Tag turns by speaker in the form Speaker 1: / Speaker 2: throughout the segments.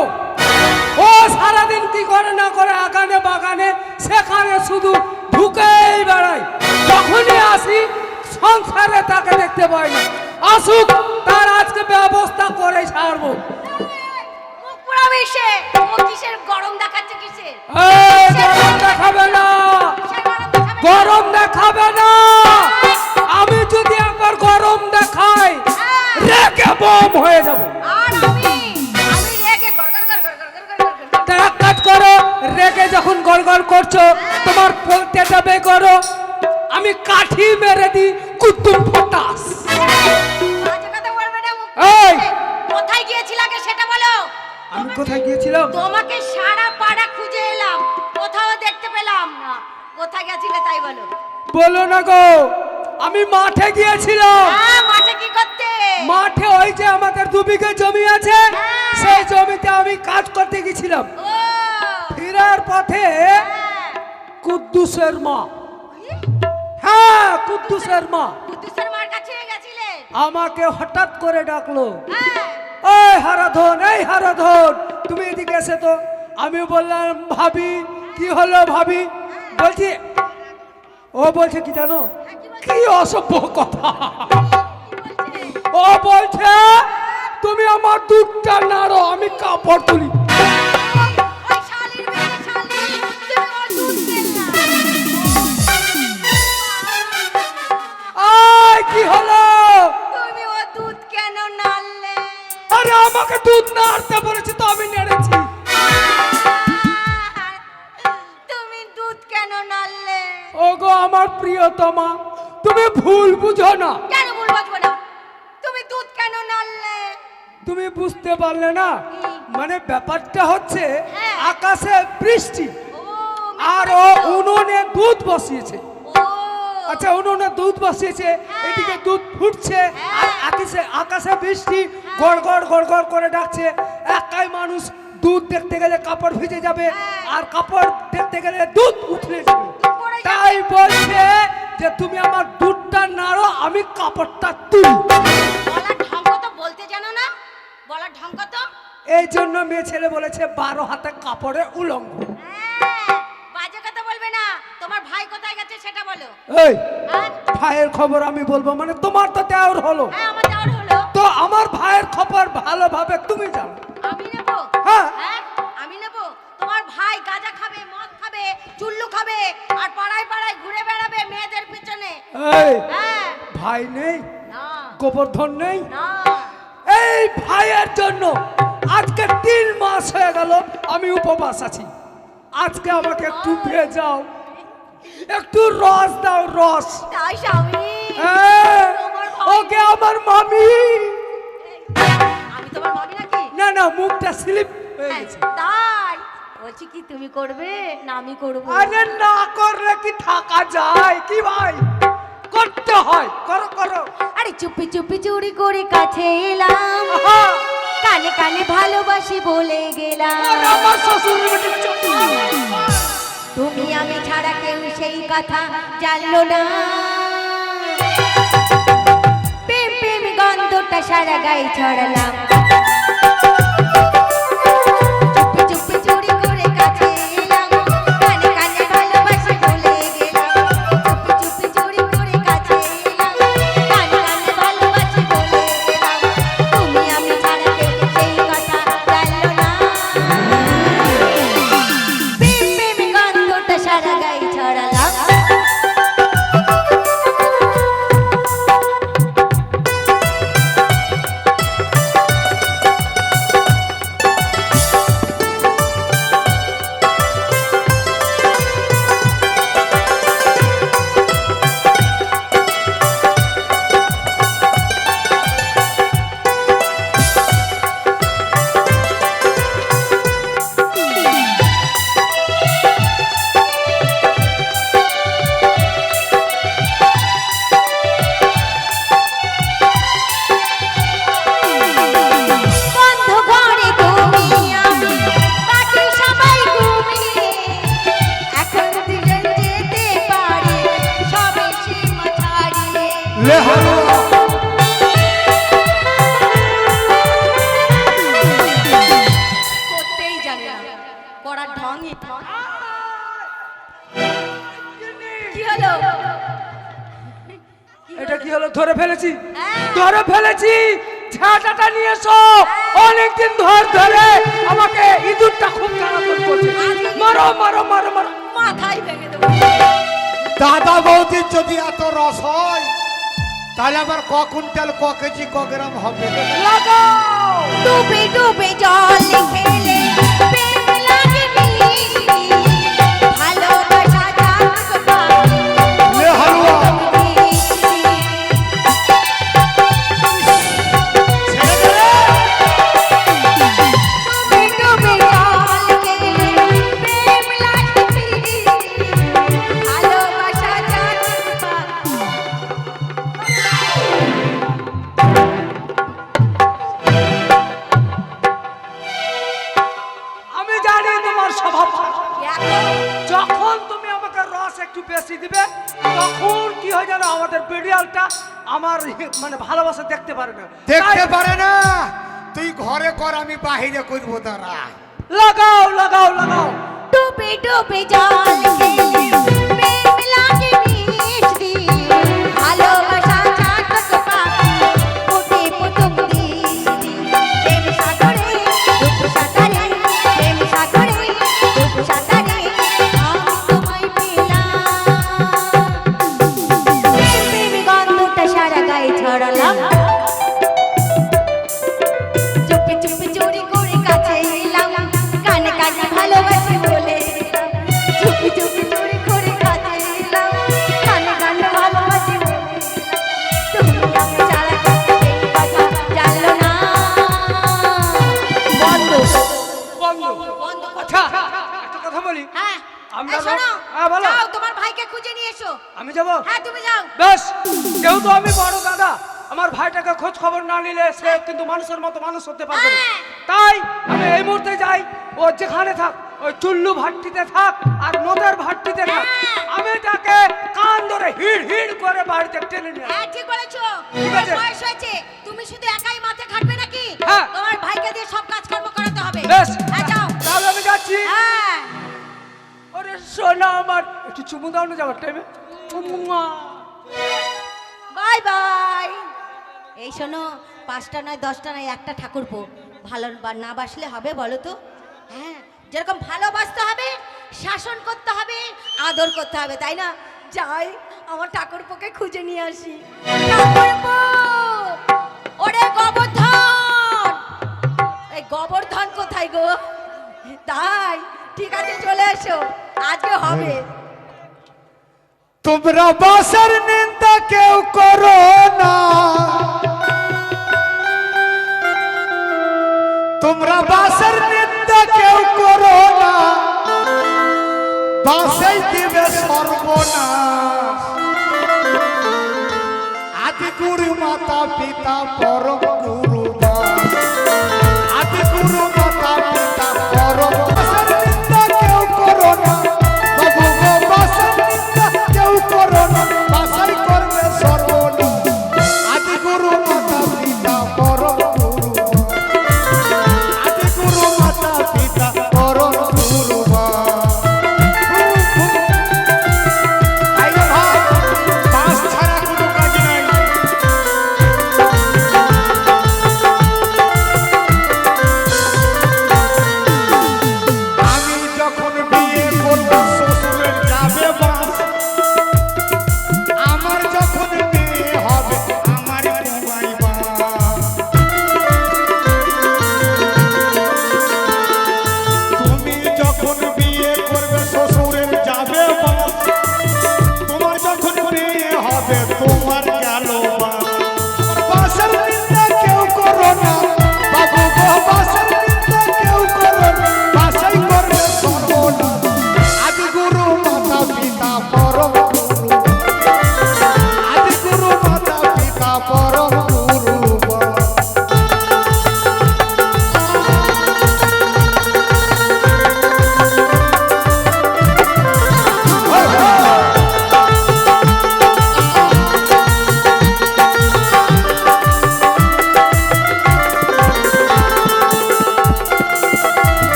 Speaker 1: পাবো। ও সারাদিন কি করে না করে আগানে বাগানে সেখানে শুধু ঢুকেই বেড়ায়। যখনই আসি সংসারে তাকে দেখতে পাই না। আসুক, তার আজকে ব্যবস্থা করে ছাড়বো।
Speaker 2: মুখ পুরা বেশে ও কিসের গরম দেখাচ্ছে কিসের?
Speaker 1: এই গরম দেখাবে না,
Speaker 2: কিসের গরম দেখাবে?
Speaker 1: গরম দেখাবে না। আমি যদি একবার গরম দেখাই রেগে বম হয়ে যাব।
Speaker 2: আর আমি রেগে গড়গড় গড়গড় গড়গড় গড়গড়।
Speaker 1: তা এক কাজ করো, রেগে যখন গড়গড় করছো তোমার পোলটেটা বে করো, আমি কাঠি মেরে দিই কুতুম ফটাস।
Speaker 2: বাজে কথা বলবে না মুখ।
Speaker 1: এই!
Speaker 2: কোথায় গিয়েছিল আগে সেটা বলো।
Speaker 1: আমি কোথায় গিয়েছিলাম?
Speaker 2: তোমাকে সারা পাড়া খুঁজে এলাম, কোথাও দেখতে পেলাম না। কোথায় গেছিলে তাই বলো।
Speaker 1: বলো না গো, আমি মাঠে গিয়েছিলাম।
Speaker 2: হ্যাঁ, মাঠে কি করতে?
Speaker 1: মাঠে ওই যে আমাদের 2 বিঘা জমি আছে, সেই জমিতে আমি কাজ করতে গেছিলাম।
Speaker 2: ও
Speaker 1: ফেরার পথে
Speaker 2: হ্যাঁ।
Speaker 1: কুদ্দুসের মা, হ্যাঁ কুদ্দুসের মা
Speaker 2: কুদ্দুসের মার কাছে গেছিলে?
Speaker 1: আমাকে হঠাৎ করে ডাকলো,
Speaker 2: হ্যাঁ।
Speaker 1: এই হারাধন, এই হারাধন, তুমি এদিকে এসে তো। আমি বললাম ভাবি, কি হলো ভাবি? বলছি, ও বলছে কি জানো, কি অসভ্য কথা। ও বলছে তুমি আমার দুধটা নাড়ো, আমি কাপড় তুলি।
Speaker 2: ওই শালির মেয়ে শালি, তুমি ওর দুধ দেন না।
Speaker 1: আয় কি হলো?
Speaker 2: তুমি ওর দুধ কেন নাড়লে?
Speaker 1: আরে আমাকে দুধ নাড়তে বলেছি তো আমি নেড়েছি।
Speaker 2: তুমি দুধ কেন নাড়লে?
Speaker 1: ওগো আমার প্রিয়তমা, তুমি ভুল বুঝো না।
Speaker 2: কেন ভুল বুঝবো না? তুমি দুধ কেন নাড়লে?
Speaker 1: তুমি বুঝতে পারলে না, মানে ব্যাপারটা হচ্ছে
Speaker 2: হ্যাঁ।
Speaker 1: আকাশে বৃষ্টি
Speaker 2: ও,
Speaker 1: আর ও উনুনে দুধ বসিয়েছে।
Speaker 2: ও,
Speaker 1: আচ্ছা উনুনে দুধ বসিয়েছে, এদিকে দুধ ফুটছে আর আকাশে বৃষ্টি গড় গড় গড় গড় করে ডাকছে। একাই মানুষ দুধ দেখতে গেলে কাপড় ভিজে যাবে, আর কাপড় দেখতে গেলে দুধ উঠলে যাবে। তাই বলছে যে তুমি আমার দুধটা নাড়ো, আমি কাপড়টা তুলি।
Speaker 2: বলার ঢং তো বলতে জানো না? বলার ঢং তো?
Speaker 1: এই জন্য মেয়ে ছেলে বলেছে 12 হাতে কাপড়ে উলঙ্গ।
Speaker 2: হ্যাঁ, বাজে কথা বলবে না। তোমার ভাই কোথায় গেছে সেটা বলো।
Speaker 1: এই
Speaker 2: হ্যাঁ,
Speaker 1: ভাইয়ের খবর আমি বলবো মানে তোমার তো দেওর হলো,
Speaker 2: হ্যাঁ, আমার যাওয়ার হলো।
Speaker 1: তো আমার ভাইয়ের খবর ভালোভাবে তুমি জানো।
Speaker 2: আমি নেবো?
Speaker 1: হ্যাঁ।
Speaker 2: হ্যাঁ, আমি নেবো। তোমার ভাই গাঁজা খাবে, মদ খাবে, চুল্লু খাবে, আর পাড়ায় পাড়ায় ঘুরে বেড়াবে মেয়েদের পিছনে।
Speaker 1: এই
Speaker 2: হ্যাঁ,
Speaker 1: ভাই নেই,
Speaker 2: না,
Speaker 1: গোবর্ধন নেই।
Speaker 2: না।
Speaker 1: এই ভাইয়ের জন্য আজকে 3 মাস হয়ে গেল আমি উপবাস আছি। আজকে আমাকে একটু ভেজাও, একটু রস দাও, রস।
Speaker 2: তাই স্বামী?
Speaker 1: হ্যাঁ,
Speaker 2: তোমার ভাই-
Speaker 1: ওকে আমার মামি।
Speaker 2: আমি তোমার ভাবি নাকি?
Speaker 1: না না, মুখটা স্লিপ হয়ে গেছে।
Speaker 2: তাই বলছি কি তুমি করবে না আমি করবো?
Speaker 1: আরে না করলে কি থাকা যায় কি ভাই, করতে হয়, করো করো।
Speaker 2: আরে চুপি চুপি চুরি করে কাছে এলাম,
Speaker 1: আহা,
Speaker 2: কানে কানে ভালোবাসি বলে গেলাম।
Speaker 1: আরে আমার শ্বশুর বেটি চুপ।
Speaker 2: তুমি আমি ছাড়া কেউ সেই কথা জানলো না। প্রেম প্রেম গন্ধটা সারা গায়ে ছড়ালাম। চুপি চুপি চুরি করে কাছে এলাম, কানে কানে ভালোবাসি বলে গেলাম। চুপি চুপি চুরি করে কাছে এলাম, কানে কানে ভালোবাসি বলে গেলাম। তুমি আমি ছাড়া কেউ সেই কথা জানলো না। প্রেম প্রেম গন্ধটা সারা গায়ে ছড়ালাম।
Speaker 1: ধরে ফেলেছি
Speaker 2: হ্যাঁ।
Speaker 1: ধরে ফেলেছি ঝাঁটাটা নিয়ে এসো অনেকদিন ধরে আমাকে ইঁদুরটা খুব জ্বালাতন করছে মারো মারো মারো মারো
Speaker 2: মাথায় ভেঙে দেবো।
Speaker 3: দাদা বৌদির যদি এত রস হয় তাহলে আবার ক কুইন্টাল ক কেজি ক গ্রাম হবে?
Speaker 1: লাগাও
Speaker 2: ডুবে ডুবে জল খেলে প্রেম লাগে মিষ্টি, ভালোবাসা জাগো পাখি,
Speaker 3: লে হালুয়া
Speaker 2: মিষ্টি। ডুবে ডুবে জল খেলে প্রেম লাগে মিষ্টি, ভালোবাসা জাগো পাখি।
Speaker 1: আমি জানি তোমার স্বভাব খারাপ।
Speaker 2: এখন
Speaker 1: যখন তুমি আমাকে রস একটু বেশি দিবে তখন কি হয় জানো আমাদের বিড়ালটা আমার মানে ভালোবাসা দেখতে পারে না
Speaker 3: দেখতে
Speaker 1: তাই-
Speaker 3: পারে না। তুই ঘরে কর, আমি বাহিরে করবো দাঁড়া।
Speaker 1: লাগাও লাগাও লাগাও
Speaker 2: ডুবে ডুবে জল খেলে প্রেম লাগে মিষ্টি, ভালোবাসা জাগো পাখি, ফুটে ফুটুক দৃষ্টি। প্রেম সাগরে ডুব সাঁতারে, প্রেম সাগরে ডুব সাঁতারে আমি তোমায় পেলাম। প্রেম গন্ধটা সারা গায়ে ছড়ালাম, চুপি চুপি চুরি করে কাছে এলাম, কানে কানে ভালোবাসি বলে দিলাম। চুপি চুপি চুরি করে কাছে এলাম, কানে কানে ভালোবাসি বলে দিলাম। তুমি আমাকে ছাড়া এই কথা জানলো না। বন্ধ
Speaker 1: বন্ধ
Speaker 2: বন্ধ করো।
Speaker 1: আচ্ছা একটা কথা বলি
Speaker 2: হ্যাঁ
Speaker 1: আমরা
Speaker 2: এই শোনো,
Speaker 1: হ্যাঁ, বলো।
Speaker 2: যাও তোমার ভাইকে খুঁজে নিয়ে এসো।
Speaker 1: আমি যাব
Speaker 2: হ্যাঁ তুমি যাও।
Speaker 1: বেশ যেহেতু আমি বড় দাদা আমার ভাইটাকে খোঁজ খবর না নিলে সে কিন্তু মানুষের মতো মানুষ হতে পারবে না
Speaker 2: হ্যাঁ।
Speaker 1: তাই আমি এই মুহূর্তে যাই ও যেখানে থাক ওই চুল্লু ভাট্টিতে থাক আর নদের ভাট্টিতে থাক
Speaker 2: হ্যাঁ।
Speaker 1: আমি তাকে কান ধরে হিড় হিড় করে বাড়িতে টেনে নিয়ে আসবো।
Speaker 2: হ্যাঁ ঠিক বলেছো।
Speaker 1: ঠিক আছে।
Speaker 2: তোমার বয়স হয়েছে, তুমি শুধু একাই মাঠে খাটবে নাকি?
Speaker 1: হ্যাঁ।
Speaker 2: তোমার ভাইকে দিয়ে সব কাজকর্ম করাতে হবে।
Speaker 1: বেশ
Speaker 2: হ্যাঁ যাও।
Speaker 1: তাহলে আমি যাচ্ছি
Speaker 2: হ্যাঁ
Speaker 1: ওরে সোনা আমার একটু চুমু দাও না যাওয়ার টাইমে
Speaker 2: বাই বাই। এই শোনো, 5টা নয় 10টা নয় একটা ঠাকুরপো ভালো না বাসলে হবে বলো তো? হ্যাঁ যেরকম ভালোবাসতে হবে, শাসন করতে হবে, আদর করতে হবে, তাই না? যাই আমার ঠাকুরপোকে খুঁজে নিয়ে আসি। ঠাকুরপো, ওরে গোবর্ধন, এই গোবর্ধন কোথায় গো? তাই ঠিক আছে চলে এসো, আজকে হবে।
Speaker 3: তোমরা বাসের নিন্দা কেউ করো না, তোমরা বাসের নিন্দা কেউ করো না, বাসেই দিবে সর্বনাশ। আদি গুরু মাতা পিতা পরম গুরু দাস, আদি গুরু মাতা পিতা পরম। বাসের নিন্দা কেউ করো না বাবু গো, বাসের নিন্দা কেউ করো না, বাসাই করবে সর্বনাশ। আদি গুরু মাতা পিতা পরম গুরু দাস, আদি গুরু মাতা পিতা পরম গুরু দাস। আইরে ভাই, বাস ছাড়া কোনো কাজ নাই।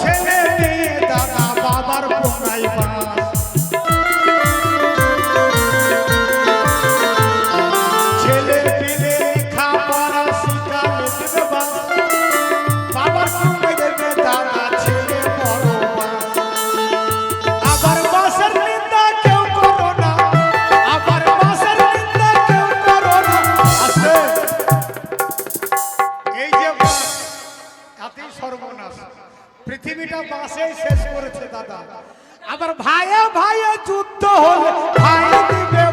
Speaker 3: ছেলে মেয়ে দাদা বাবার কোনায় বাস ছেলে পেলে লেখা পড়া শিখালে দেবে বাস বাবার কোনায় দেবে দাদা ছেলে বড় বাস আবার বাসের নিন্দা কেউ করো না আবার বাসের নিন্দা কেউ করো না আছে এই যে বাস এতই সর্বনাশ পৃথিবীটা বাসেই শেষ করেছে দাদা আবার ভাইয়ে ভাইয়ে যুদ্ধ হলে ভাই দিবে